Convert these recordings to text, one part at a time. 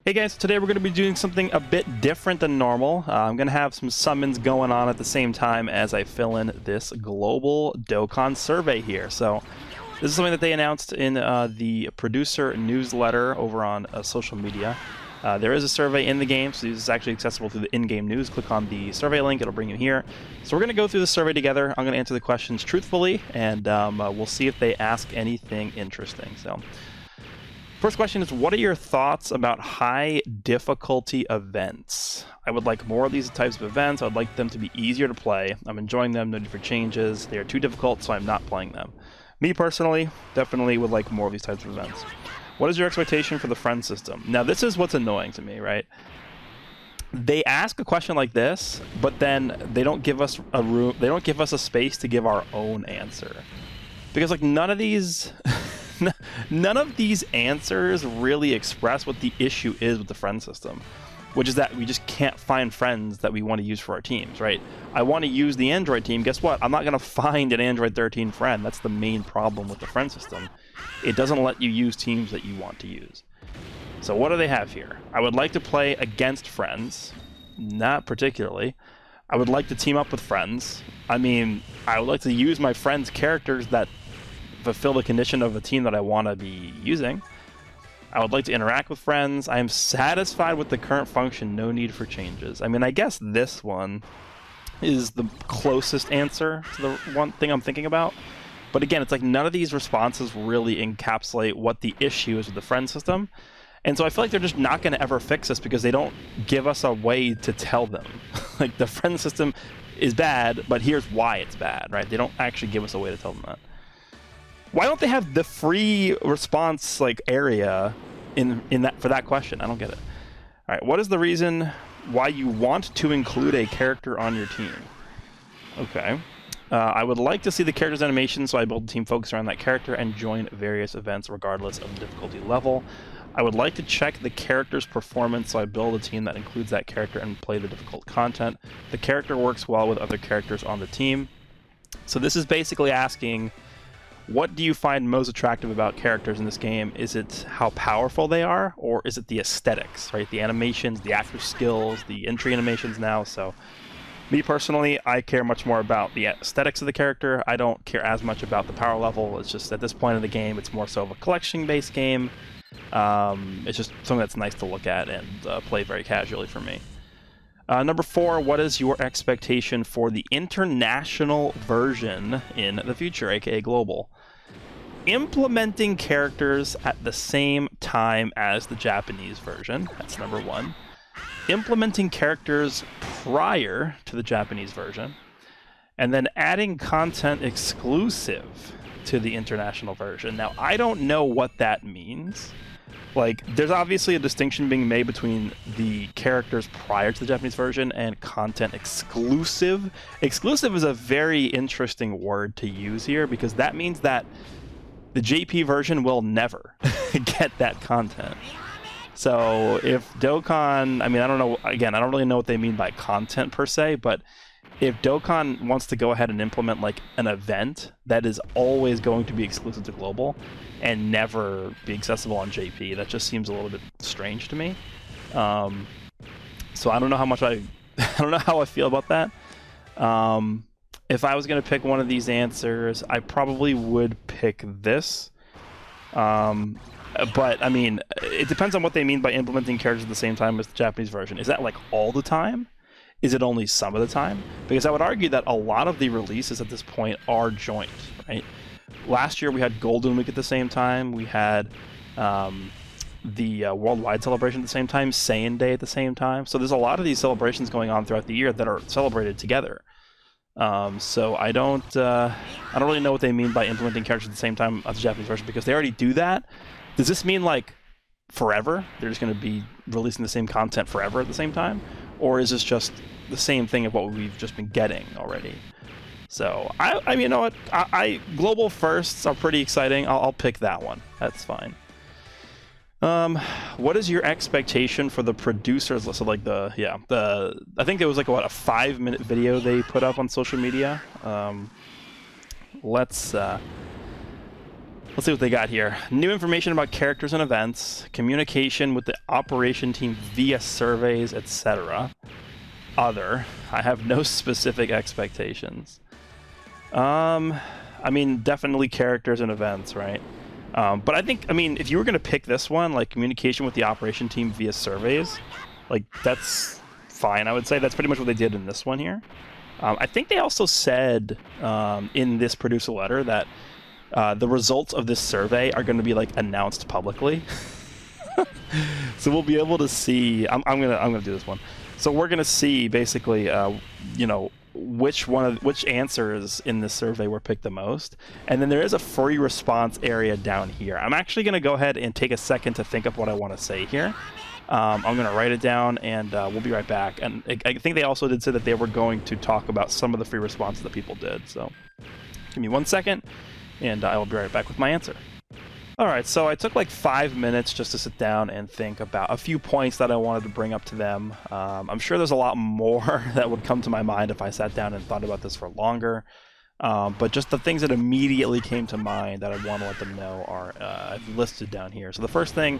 Hey guys, today we're going to be doing something a bit different than normal. I'm going to have some summons going on at the same time as I fill in this global Dokkan survey here. So this is something that they announced in the producer newsletter over on social media. There is a survey in the game, so this is actually accessible through the in-game news. Click on the survey link, it'll bring you here. So we're going to go through the survey together. I'm going to answer the questions truthfully, and we'll see if they ask anything interesting. So, first question is, what are your thoughts about high difficulty events? I would like more of these types of events. I would like them to be easier to play. I'm enjoying them, no need for changes. They are too difficult, so I'm not playing them. Me personally, definitely would like more of these types of events. What is your expectation for the friend system? Now, this is what's annoying to me, right? They ask a question like this, but then they don't give us a room. They don't give us a space to give our own answer, because like none of these answers really express what the issue is with the friend system, which is that we just can't find friends that we want to use for our teams, right? I want to use the Android team. Guess what? I'm not going to find an Android 13 friend. That's the main problem with the friend system. It doesn't let you use teams that you want to use. So what do they have here? I would like to play against friends. Not particularly. I would like to team up with friends. I mean, I would like to use my friends' characters that fulfill the condition of a team that I want to be using. I would like to interact with friends. I am satisfied with the current function, no need for changes. I mean, I guess this one is the closest answer to the one thing I'm thinking about. But again, it's like none of these responses really encapsulate what the issue is with the friend system. And so I feel like they're just not going to ever fix this because they don't give us a way to tell them. Like, the friend system is bad, but here's why it's bad, right? They don't actually give us a way to tell them that. Why don't they have the free response like area in that for that question? I don't get it. All right, what is the reason why you want to include a character on your team? Okay. I would like to see the character's animation, so I build a team focused around that character and join various events regardless of the difficulty level. I would like to check the character's performance, so I build a team that includes that character and play the difficult content. The character works well with other characters on the team. So this is basically asking, what do you find most attractive about characters in this game? Is it how powerful they are, or is it the aesthetics, right? The animations, the actor skills, the entry animations now. So me personally, I care much more about the aesthetics of the character. I don't care as much about the power level. It's just at this point in the game, it's more so of a collection-based game. It's just something that's nice to look at and play very casually for me. Number 4, what is your expectation for the international version in the future, aka global? Implementing characters at the same time as the Japanese version. That's number 1. Implementing characters prior to the Japanese version, and then adding content exclusive to the international version. Now, I don't know what that means. Like, there's obviously a distinction being made between the characters prior to the Japanese version and content exclusive. Exclusive is a very interesting word to use here, because that means that the JP version will never get that content. So if Dokkan, I mean, I don't know, again, I don't really know what they mean by content per se, but if Dokkan wants to go ahead and implement like an event that is always going to be exclusive to global and never be accessible on JP, that just seems a little bit strange to me. So I don't know how much I don't know how I feel about that. If I was going to pick one of these answers, I probably would pick this. But, I mean, it depends on what they mean by implementing characters at the same time as the Japanese version. Is that, like, all the time? Is it only some of the time? Because I would argue that a lot of the releases at this point are joint, right? Last year we had Golden Week at the same time. We had the Worldwide Celebration at the same time, Saiyan Day at the same time. So there's a lot of these celebrations going on throughout the year that are celebrated together. So I don't really know what they mean by implementing characters at the same time as the Japanese version, because they already do that. Does this mean, like, forever? They're just going to be releasing the same content forever at the same time? Or is this just the same thing of what we've just been getting already? So, I mean, you know what? Global firsts are pretty exciting. I'll pick that one. That's fine. What is your expectation for the producers list? So, like, I think it was like, what, a 5-minute video they put up on social media? Let's Let's see what they got here. New information about characters and events, communication with the operation team via surveys, etc. Other. I have no specific expectations. I mean, definitely characters and events, right? But I think, I mean, if you were going to pick this one, like communication with the operation team via surveys, like that's fine. I would say that's pretty much what they did in this one here. I think they also said in this producer letter that the results of this survey are going to be like announced publicly. So we'll be able to see. I'm gonna do this one. So we're gonna see basically, you know, which answers in this survey were picked the most, and then there is a free response area down here. I'm actually gonna go ahead and take a second to think of what I want to say here. I'm gonna write it down, and we'll be right back. And I think they also did say that they were going to talk about some of the free responses that people did. So give me 1 second, and I will be right back with my answer. Alright, so I took like 5 minutes just to sit down and think about a few points that I wanted to bring up to them. I'm sure there's a lot more that would come to my mind if I sat down and thought about this for longer. But just the things that immediately came to mind that I want to let them know are I've listed down here. So the first thing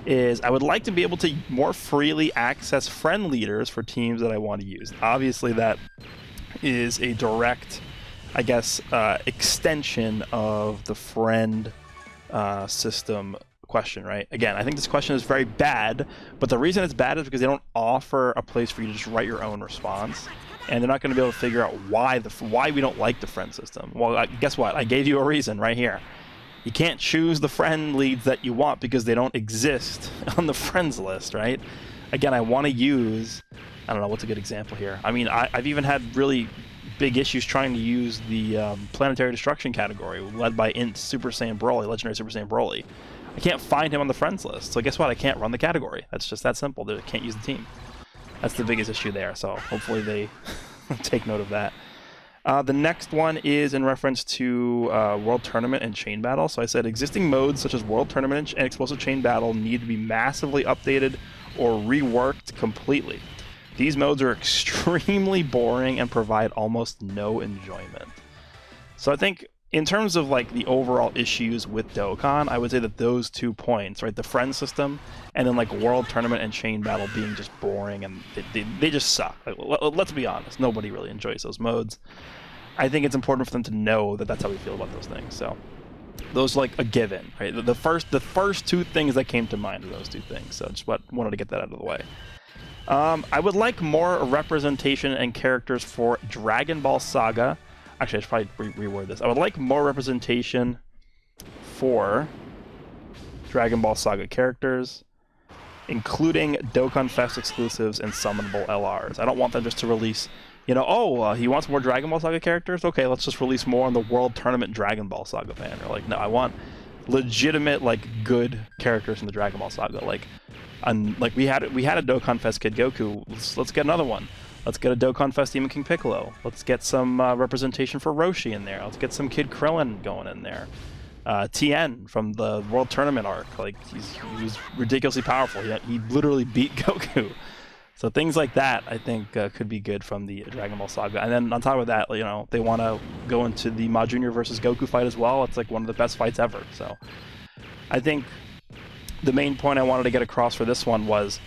is I would like to be able to more freely access friend leaders for teams that I want to use. Obviously that is a direct, I guess, extension of the friend system question, right? Again, I think this question is very bad, but the reason it's bad is because they don't offer a place for you to just write your own response, and they're not going to be able to figure out why we don't like the friend system. Well, guess what? I gave you a reason right here. You can't choose the friend leads that you want because they don't exist on the friends list, right? Again, I want to use, I don't know, what's a good example here? I mean, I've even had really big issues trying to use the Planetary Destruction category, led by Int Super Saiyan Broly, Legendary Super Saiyan Broly. I can't find him on the friends list, so guess what? I can't run the category. That's just that simple. They can't use the team. That's the biggest issue there, so hopefully they take note of that. The next one is in reference to World Tournament and Chain Battle. So I said existing modes such as World Tournament and Explosive Chain Battle need to be massively updated or reworked completely. These modes are extremely boring and provide almost no enjoyment. So I think in terms of like the overall issues with Dokkan, I would say that those 2 points, right, the friend system and then like World Tournament and Chain Battle being just boring and they just suck. Like, let's be honest, nobody really enjoys those modes. I think it's important for them to know that that's how we feel about those things. So those like a given, right? The first 2 things that came to mind are those 2 things. So just wanted to get that out of the way. I would like more representation and characters for Dragon Ball Saga. Actually, I should probably reword this. I would like more representation for Dragon Ball Saga characters, including Dokkan Fest exclusives and summonable LRs. I don't want them just to release, you know, he wants more Dragon Ball Saga characters? Okay, let's just release more on the World Tournament Dragon Ball Saga banner. Like, no, I want legitimate, like, good characters in the Dragon Ball Saga. Like we had a Dokkan Fest Kid Goku. Let's get another one. Let's get a Dokkan Fest Demon King Piccolo. Let's get some representation for Roshi in there. Let's get some Kid Krillin going in there. Tien from the World Tournament arc. Like he was ridiculously powerful. He literally beat Goku. So things like that, I think, could be good from the Dragon Ball Saga. And then on top of that, you know, they want to go into the Ma Junior versus Goku fight as well. It's like one of the best fights ever. So I think the main point I wanted to get across for this one was,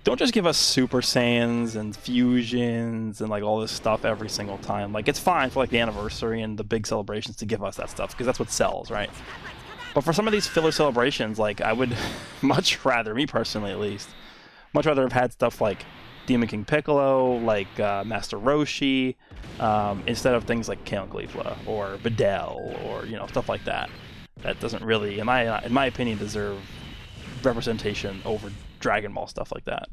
don't just give us Super Saiyans and fusions and like all this stuff every single time. Like, it's fine for like the anniversary and the big celebrations to give us that stuff because that's what sells, right? But for some of these filler celebrations, like, I would much rather, me personally at least, much rather have had stuff like Demon King Piccolo, like Master Roshi, instead of things like Kaon Caulifla or Videl or, you know, stuff like that. That doesn't really, in my opinion, deserve representation over Dragon Ball stuff like that.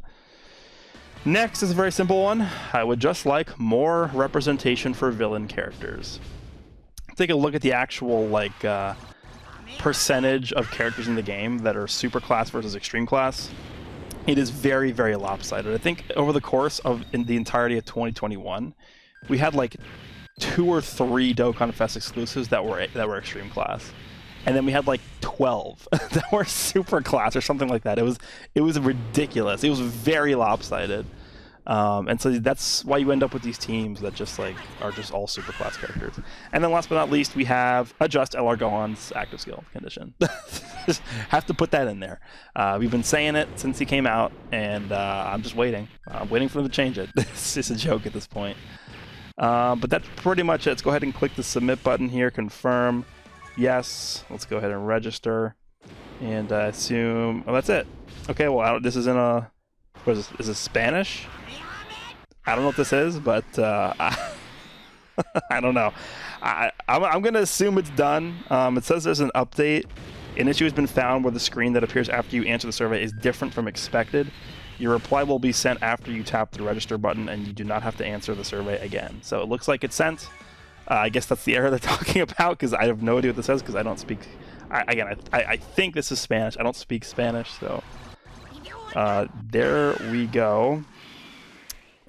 Next is a very simple one. I would just like more representation for villain characters. Take a look at the actual like percentage of characters in the game that are super class versus extreme class. It is very, very lopsided. I think over the course of in the entirety of 2021, we had like 2 or 3 Dokkan Fest exclusives that were extreme class. And then we had like 12 that were super class or something like that. It was ridiculous. It was very lopsided. And so that's why you end up with these teams that just like are just all super class characters. And then last but not least, we have adjust LR Gohan's active skill condition. Have to put that in there. We've been saying it since he came out, and I'm just waiting. I'm waiting for them to change it. It's just a joke at this point. But that's pretty much it. Let's go ahead and click the submit button here, confirm. Yes, let's go ahead and register. And assume, oh, that's it. Okay, well, this is in a, what is this? Is this Spanish? I don't know what this is, but I don't know. I'm going to assume it's done. It says there's an update. An issue has been found where the screen that appears after you answer the survey is different from expected. Your reply will be sent after you tap the register button, and you do not have to answer the survey again. So it looks like it's sent. I guess that's the error they're talking about, because I have no idea what this says, because I don't speak... I think this is Spanish. I don't speak Spanish, so... there we go.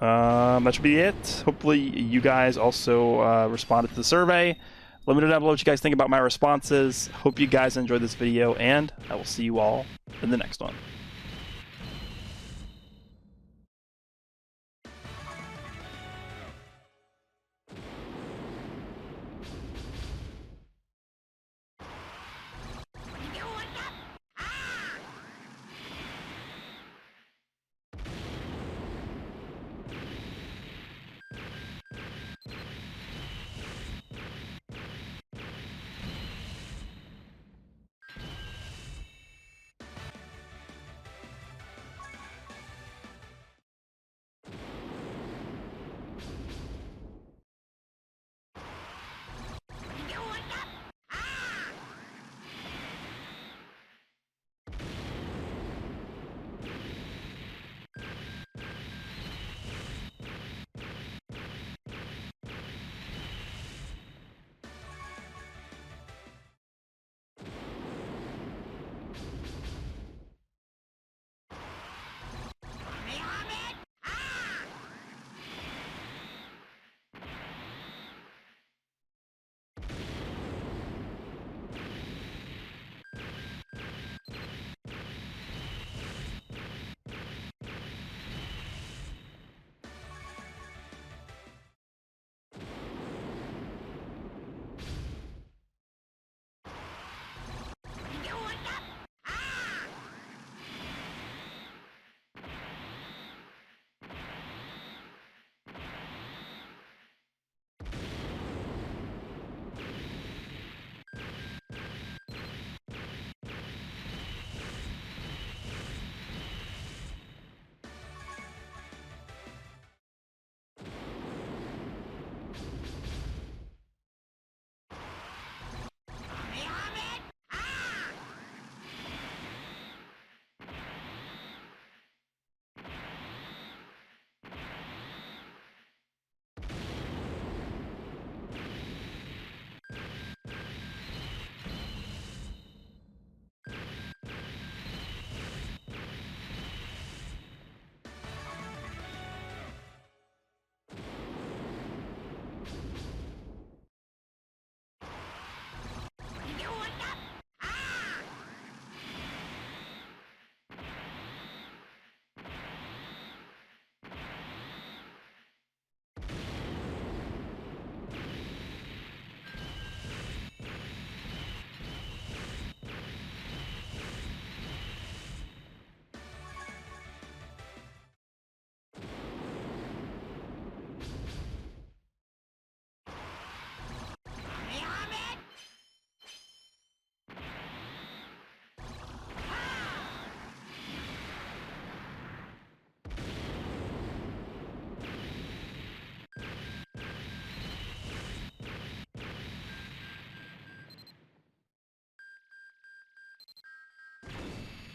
That should be it. Hopefully you guys also responded to the survey. Let me know down below what you guys think about my responses. Hope you guys enjoyed this video, and I will see you all in the next one.